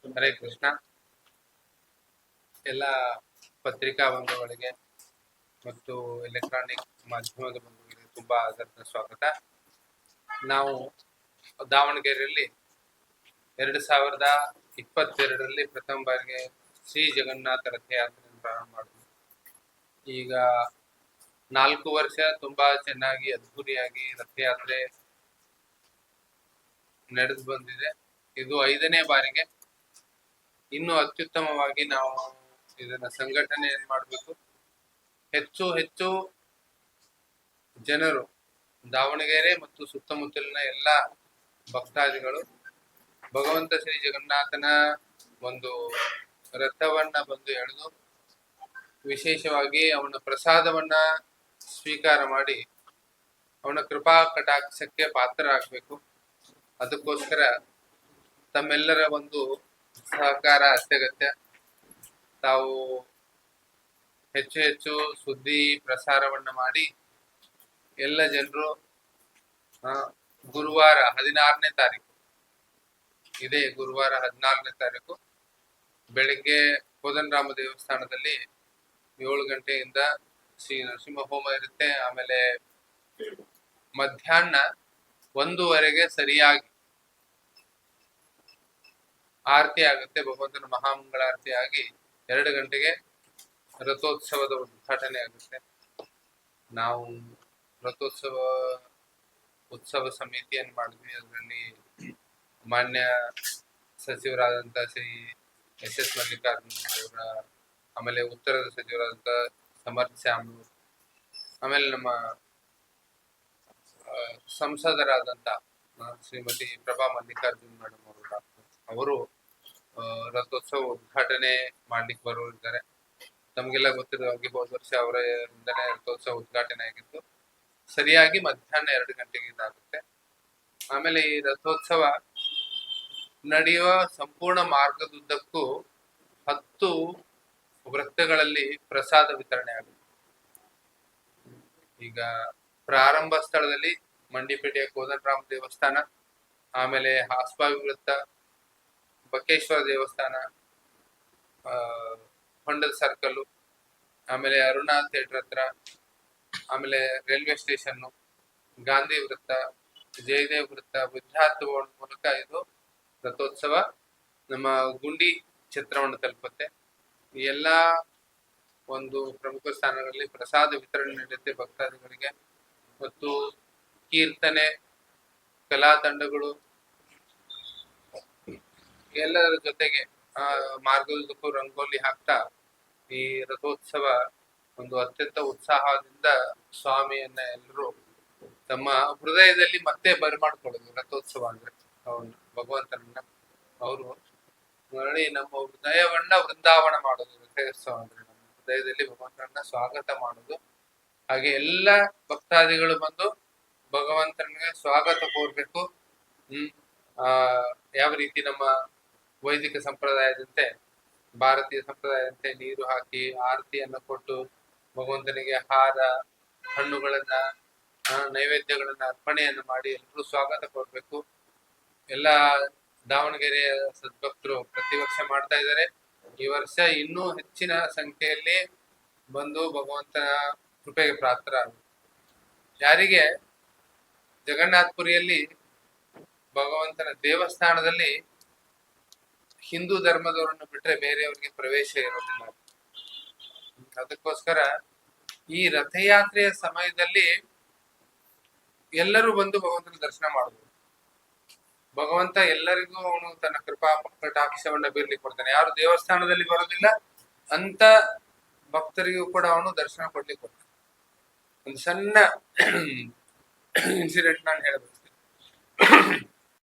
ಹರೇ ಕೃಷ್ಣ. ಎಲ್ಲ ಪತ್ರಿಕಾ ಬಂಧುಗಳಿಗೆ ಮತ್ತು ಎಲೆಕ್ಟ್ರಾನಿಕ್ ಮಾಧ್ಯಮದ ಬಂಧುಗಳಿಗೆ ತುಂಬಾ ಆದರದ ಸ್ವಾಗತ. ನಾವು ದಾವಣಗೆರೆಯಲ್ಲಿ 2022ರಲ್ಲಿ ಪ್ರಥಮ ಬಾರಿಗೆ ಶ್ರೀ ಜಗನ್ನಾಥ ರಥಯಾತ್ರೆಯನ್ನು ಪ್ರಾರಂಭ ಮಾಡಿದ್ವಿ. ಈಗ 4 ವರ್ಷ ತುಂಬಾ ಚೆನ್ನಾಗಿ ಅದ್ಧೂರಿಯಾಗಿ ರಥಯಾತ್ರೆ ನಡೆದು ಬಂದಿದೆ. ಇದು 5ನೇ ಬಾರಿಗೆ. ಇನ್ನು ಅತ್ಯುತ್ತಮವಾಗಿ ನಾವು ಇದನ್ನ ಸಂಘಟನೆಯನ್ನು ಮಾಡಬೇಕು. ಹೆಚ್ಚು ಹೆಚ್ಚು ಜನರು ದಾವಣಗೆರೆ ಮತ್ತು ಸುತ್ತಮುತ್ತಲಿನ ಎಲ್ಲ ಭಕ್ತಾದಿಗಳು ಭಗವಂತ ಶ್ರೀ ಜಗನ್ನಾಥನ ಒಂದು ರಥವನ್ನ ಬಂದು ಎಳೆದು ವಿಶೇಷವಾಗಿ ಅವನ ಪ್ರಸಾದವನ್ನ ಸ್ವೀಕಾರ ಮಾಡಿ ಅವನ ಕೃಪಾ ಕಟಾಕ್ಷಕ್ಕೆ ಪಾತ್ರರಾಗಬೇಕು. ಅದಕ್ಕೋಸ್ಕರ ತಮ್ಮೆಲ್ಲರ ಒಂದು ಸಹಕಾರ ಅತ್ಯಗತ್ಯ. ತಾವು ಹೆಚ್ಚು ಹೆಚ್ಚು ಸುದ್ದಿ ಪ್ರಸಾರವನ್ನ ಮಾಡಿ ಎಲ್ಲ ಜನರು ಗುರುವಾರ 16ನೇ ತಾರೀಕು, ಇದೇ ಗುರುವಾರ 14ನೇ ತಾರೀಕು ಬೆಳಿಗ್ಗೆ ಕೋದಂಡರಾಮ ದೇವಸ್ಥಾನದಲ್ಲಿ 7 ಗಂಟೆಯಿಂದ ಶ್ರೀ ನರಸಿಂಹ ಹೋಮ ಇರುತ್ತೆ. ಆಮೇಲೆ ಮಧ್ಯಾಹ್ನ 1:00 ಸರಿಯಾಗಿ ಆರತಿ ಆಗುತ್ತೆ. ಭಗವಂತನ ಮಹಾಮಂಗಳಾರತಿ ಆಗಿ 2 ಗಂಟೆಗೆ ರಥೋತ್ಸವದ ಉದ್ಘಾಟನೆ ಆಗುತ್ತೆ. ನಾವು ಉತ್ಸವ ಸಮಿತಿಯನ್ನು ಮಾಡಿದ್ವಿ. ಅದರಲ್ಲಿ ಮಾನ್ಯ ಸಚಿವರಾದಂಥ ಶ್ರೀ ಎಸ್ ಮಲ್ಲಿಕಾರ್ಜುನ್ ಅವರ, ಆಮೇಲೆ ಉತ್ತರದ ಸಚಿವರಾದಂಥ ಸಮರ್ಥ್ ಶ್ಯಾಮ್ನೂರ್, ಆಮೇಲೆ ನಮ್ಮ ಸಂಸದರಾದಂಥ ಶ್ರೀಮತಿ ಪ್ರಭಾ ಮಲ್ಲಿಕಾರ್ಜುನ್ ಮೇಡಮ್ ಅವರು ರಥೋತ್ಸವ ಉದ್ಘಾಟನೆ ಮಾಡ್ಲಿಕ್ಕೆ ಬರೋರಿದ್ದಾರೆ. ತಮಗೆಲ್ಲ ಗೊತ್ತಿರೋ ಹಾಗೆ ಹೋದ ವರ್ಷ ಅವರಿಂದನೇ ರಥೋತ್ಸವ ಉದ್ಘಾಟನೆ ಆಗಿತ್ತು. ಸರಿಯಾಗಿ ಮಧ್ಯಾಹ್ನ 2 ಗಂಟೆಗೆ ಇದಾಗುತ್ತೆ. ಆಮೇಲೆ ಈ ರಥೋತ್ಸವ ನಡೆಯುವ ಸಂಪೂರ್ಣ ಮಾರ್ಗದುದ್ದಕ್ಕೂ 10 ವೃತ್ತಗಳಲ್ಲಿ ಪ್ರಸಾದ ವಿತರಣೆ ಆಗುತ್ತೆ. ಈಗ ಪ್ರಾರಂಭ ಸ್ಥಳದಲ್ಲಿ ಮಂಡಿಪೇಟೆಯ ಕೋದಂಡರಾಮ ದೇವಸ್ಥಾನ, ಆಮೇಲೆ ಹಾಸ್ಬಾವಿ ವೃತ್ತ, ಬಕ್ಕೇಶ್ವರ ದೇವಸ್ಥಾನ, ಹೊಂಡದ ಸರ್ಕಲ್, ಆಮೇಲೆ ಅರುಣಾ ಥಿಯೇಟರ್ ಹತ್ರ, ಆಮೇಲೆ ರೈಲ್ವೆ ಸ್ಟೇಷನ್, ಗಾಂಧಿ ವೃತ್ತ, ಜಯದೇವ್ ವೃತ್ತ, ವಿದ್ಯಾರ್ಥಿ ಭವನ ಮೂಲಕ ಇದು ರಥೋತ್ಸವ ನಮ್ಮ ಗುಂಡಿ ಛತ್ರವನ್ನು ತಲುಪುತ್ತೆ. ಈ ಎಲ್ಲ ಒಂದು ಪ್ರಮುಖ ಸ್ಥಾನಗಳಲ್ಲಿ ಪ್ರಸಾದ ವಿತರಣೆ ನಡೆಯುತ್ತೆ ಭಕ್ತಾದಿಗಳಿಗೆ. ಮತ್ತು ಕೀರ್ತನೆ, ಕಲಾ ತಂಡಗಳು ಎಲ್ಲರ ಜೊತೆಗೆ ಮಾರ್ಗದುದ್ದಕ್ಕೂ ರಂಗೋಲಿ ಹಾಕ್ತಾ ಈ ರಥೋತ್ಸವ ಒಂದು ಅತ್ಯಂತ ಉತ್ಸಾಹದಿಂದ ಸ್ವಾಮಿಯನ್ನ ಎಲ್ಲರೂ ತಮ್ಮ ಹೃದಯದಲ್ಲಿ ಮತ್ತೆ ಬರಮಾಡ್ಕೊಳ್ಳೋದು. ರಥೋತ್ಸವ ಅಂದ್ರೆ ಅವನು ಭಗವಂತನನ್ನ ಅವರು ಮರಳಿ ನಮ್ಮ ಹೃದಯವನ್ನ ವೃಂದಾವನ ಮಾಡೋದು. ರಥೋತ್ಸವ ಅಂದ್ರೆ ನಮ್ಮ ಹೃದಯದಲ್ಲಿ ಭಗವಂತನನ್ನ ಸ್ವಾಗತ ಮಾಡೋದು. ಹಾಗೆ ಎಲ್ಲ ಭಕ್ತಾದಿಗಳು ಬಂದು ಭಗವಂತನಿಗೆ ಸ್ವಾಗತ ಕೋರ್ಬೇಕು. ಯಾವ ರೀತಿ ನಮ್ಮ ವೈದಿಕ ಸಂಪ್ರದಾಯದಂತೆ, ಭಾರತೀಯ ಸಂಪ್ರದಾಯದಂತೆ ನೀರು ಹಾಕಿ ಆರತಿಯನ್ನ ಕೊಟ್ಟು ಭಗವಂತನಿಗೆ ಹಾರ, ಹಣ್ಣುಗಳನ್ನ, ನೈವೇದ್ಯಗಳನ್ನ ಅರ್ಪಣೆಯನ್ನು ಮಾಡಿ ಎಲ್ಲರೂ ಸ್ವಾಗತ ಕೊಡ್ಬೇಕು. ಎಲ್ಲ ದಾವಣಗೆರೆಯ ಸದ್ಭಕ್ತರು ಪ್ರತಿ ವರ್ಷ ಮಾಡ್ತಾ ಇದ್ದಾರೆ. ಈ ವರ್ಷ ಇನ್ನೂ ಹೆಚ್ಚಿನ ಸಂಖ್ಯೆಯಲ್ಲಿ ಬಂದು ಭಗವಂತನ ಕೃಪೆಗೆ ಪಾತ್ರರಾಗಬೇಕು. ಯಾರಿಗೆ ಜಗನ್ನಾಥಪುರಿಯಲ್ಲಿ ಭಗವಂತನ ದೇವಸ್ಥಾನದಲ್ಲಿ ಹಿಂದೂ ಧರ್ಮದವರನ್ನು ಬಿಟ್ರೆ ಬೇರೆಯವರಿಗೆ ಪ್ರವೇಶ ಇರೋದಿಲ್ಲ. ಅದಕ್ಕೋಸ್ಕರ ಈ ರಥಯಾತ್ರೆಯ ಸಮಯದಲ್ಲಿ ಎಲ್ಲರೂ ಬಂದು ಭಗವಂತನ ದರ್ಶನ ಮಾಡಬಹುದು. ಭಗವಂತ ಎಲ್ಲರಿಗೂ ಅವನು ತನ್ನ ಕೃಪಾ ಕಟಾಕ್ಷವನ್ನ ಬೀರ್ಲಿಕ್ಕೆ ಕೊಡ್ತಾನೆ. ಯಾರು ದೇವಸ್ಥಾನದಲ್ಲಿ ಬರೋದಿಲ್ಲ ಅಂತ ಭಕ್ತರಿಗೂ ಕೂಡ ಅವನು ದರ್ಶನ ಕೊಡ್ಲಿಕ್ಕೆ ಕೊಡ್ತಾನೆ. ಒಂದು ಸಣ್ಣ ಇನ್ಸಿಡೆಂಟ್ ನಾನು ಹೇಳಬೇಕು.